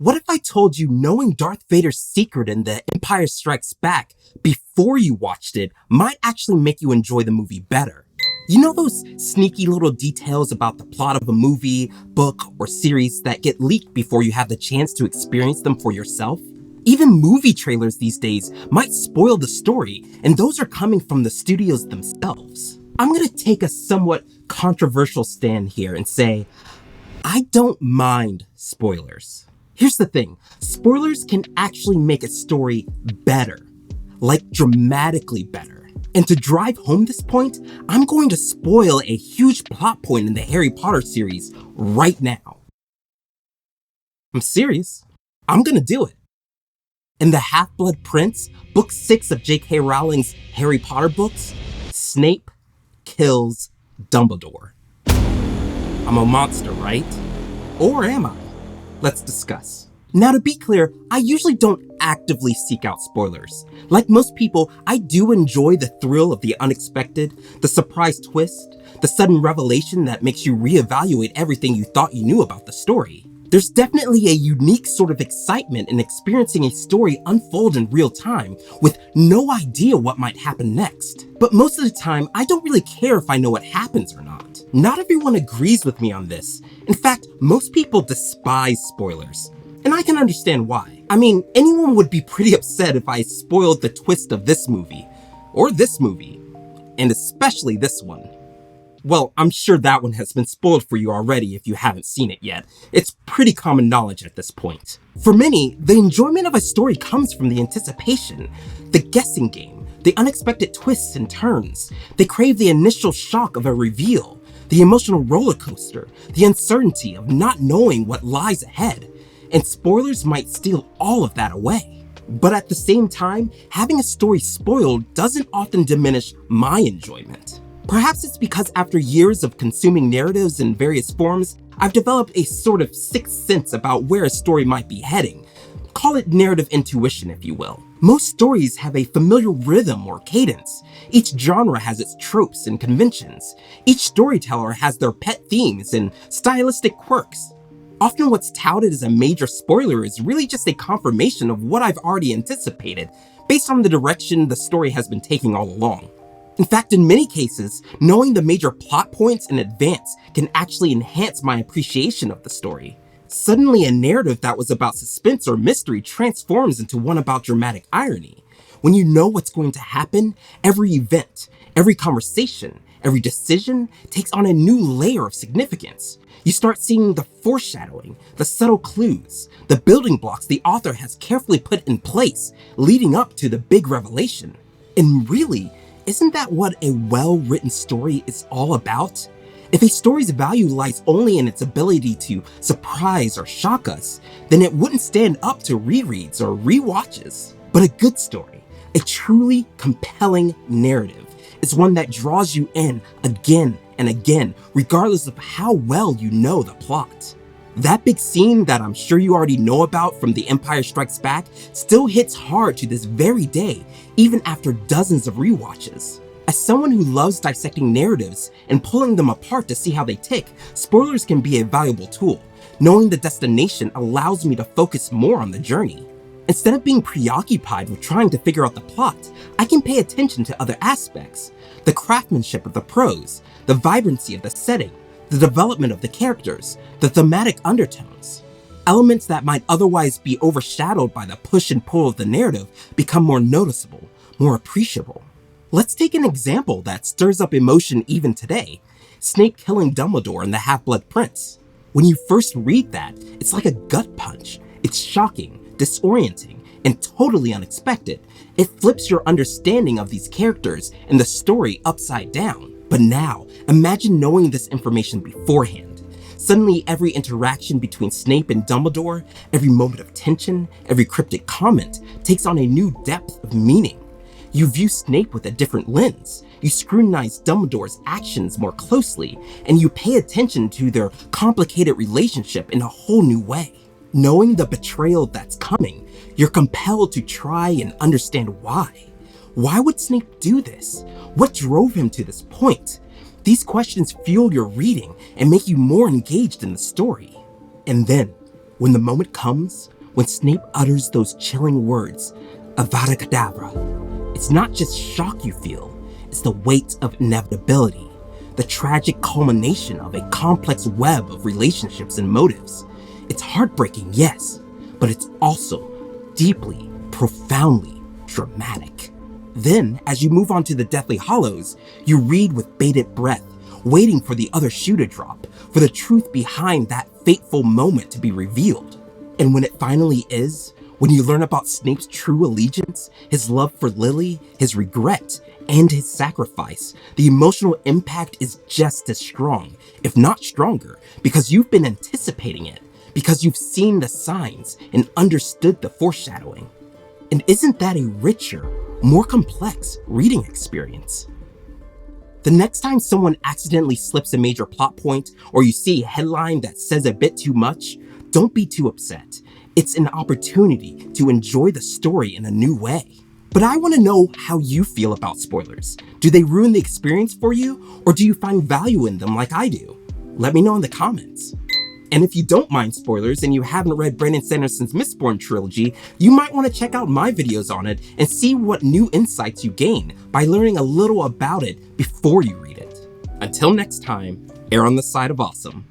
What if I told you knowing Darth Vader's secret in The Empire Strikes Back before you watched it might actually make you enjoy the movie better? You know those sneaky little details about the plot of a movie, book, or series that get leaked before you have the chance to experience them for yourself? Even movie trailers these days might spoil the story, and those are coming from the studios themselves. I'm gonna take a somewhat controversial stand here and say, I don't mind spoilers. Here's the thing, spoilers can actually make a story better, like dramatically better. And to drive home this point, I'm going to spoil a huge plot point in the Harry Potter series right now. I'm serious. I'm gonna do it. In The Half-Blood Prince, book 6 of J.K. Rowling's Harry Potter books, Snape kills Dumbledore. I'm a monster, right? Or am I? Let's discuss. Now, to be clear, I usually don't actively seek out spoilers. Like most people, I do enjoy the thrill of the unexpected, the surprise twist, the sudden revelation that makes you reevaluate everything you thought you knew about the story. There's definitely a unique sort of excitement in experiencing a story unfold in real time with no idea what might happen next. But most of the time, I don't really care if I know what happens or not. Not everyone agrees with me on this. In fact, most people despise spoilers. And I can understand why. I mean, anyone would be pretty upset if I spoiled the twist of this movie, or this movie, and especially this one. Well, I'm sure that one has been spoiled for you already if you haven't seen it yet. It's pretty common knowledge at this point. For many, the enjoyment of a story comes from the anticipation, the guessing game, the unexpected twists and turns. They crave the initial shock of a reveal, the emotional roller coaster, the uncertainty of not knowing what lies ahead. And spoilers might steal all of that away. But at the same time, having a story spoiled doesn't often diminish my enjoyment. Perhaps it's because after years of consuming narratives in various forms, I've developed a sort of sixth sense about where a story might be heading. Call it narrative intuition, if you will. Most stories have a familiar rhythm or cadence. Each genre has its tropes and conventions. Each storyteller has their pet themes and stylistic quirks. Often what's touted as a major spoiler is really just a confirmation of what I've already anticipated, based on the direction the story has been taking all along. In fact, in many cases, knowing the major plot points in advance can actually enhance my appreciation of the story. Suddenly, a narrative that was about suspense or mystery transforms into one about dramatic irony. When you know what's going to happen, every event, every conversation, every decision takes on a new layer of significance. You start seeing the foreshadowing, the subtle clues, the building blocks the author has carefully put in place, leading up to the big revelation. And really, isn't that what a well-written story is all about? If a story's value lies only in its ability to surprise or shock us, then it wouldn't stand up to rereads or rewatches. But a good story, a truly compelling narrative, is one that draws you in again and again, regardless of how well you know the plot. That big scene that I'm sure you already know about from The Empire Strikes Back still hits hard to this very day, even after dozens of rewatches. As someone who loves dissecting narratives and pulling them apart to see how they tick, spoilers can be a valuable tool. Knowing the destination allows me to focus more on the journey. Instead of being preoccupied with trying to figure out the plot, I can pay attention to other aspects. The craftsmanship of the prose, the vibrancy of the setting, the development of the characters, the thematic undertones. Elements that might otherwise be overshadowed by the push and pull of the narrative become more noticeable, more appreciable. Let's take an example that stirs up emotion even today. Snape killing Dumbledore in The Half-Blood Prince. When you first read that, it's like a gut punch. It's shocking, disorienting, and totally unexpected. It flips your understanding of these characters and the story upside down. But now, imagine knowing this information beforehand. Suddenly, every interaction between Snape and Dumbledore, every moment of tension, every cryptic comment takes on a new depth of meaning. You view Snape with a different lens. You scrutinize Dumbledore's actions more closely, and you pay attention to their complicated relationship in a whole new way. Knowing the betrayal that's coming, you're compelled to try and understand why. Why would Snape do this? What drove him to this point? These questions fuel your reading and make you more engaged in the story. And then, When the moment comes, when Snape utters those chilling words, Avada Kedavra, it's not just shock you feel, it's the weight of inevitability, the tragic culmination of a complex web of relationships and motives. It's heartbreaking, yes, but it's also deeply, profoundly dramatic. Then, as you move on to the Deathly Hallows, you read with bated breath, waiting for the other shoe to drop, for the truth behind that fateful moment to be revealed. And when it finally is, when you learn about Snape's true allegiance, his love for Lily, his regret, and his sacrifice, the emotional impact is just as strong, if not stronger, because you've been anticipating it, because you've seen the signs and understood the foreshadowing. And isn't that a richer, more complex reading experience? The next time someone accidentally slips a major plot point, or you see a headline that says a bit too much, don't be too upset. It's an opportunity to enjoy the story in a new way. But I want to know how you feel about spoilers. Do they ruin the experience for you, or do you find value in them like I do? Let me know in the comments. And if you don't mind spoilers and you haven't read Brandon Sanderson's Mistborn trilogy, you might want to check out my videos on it and see what new insights you gain by learning a little about it before you read it. Until next time, err on the side of awesome.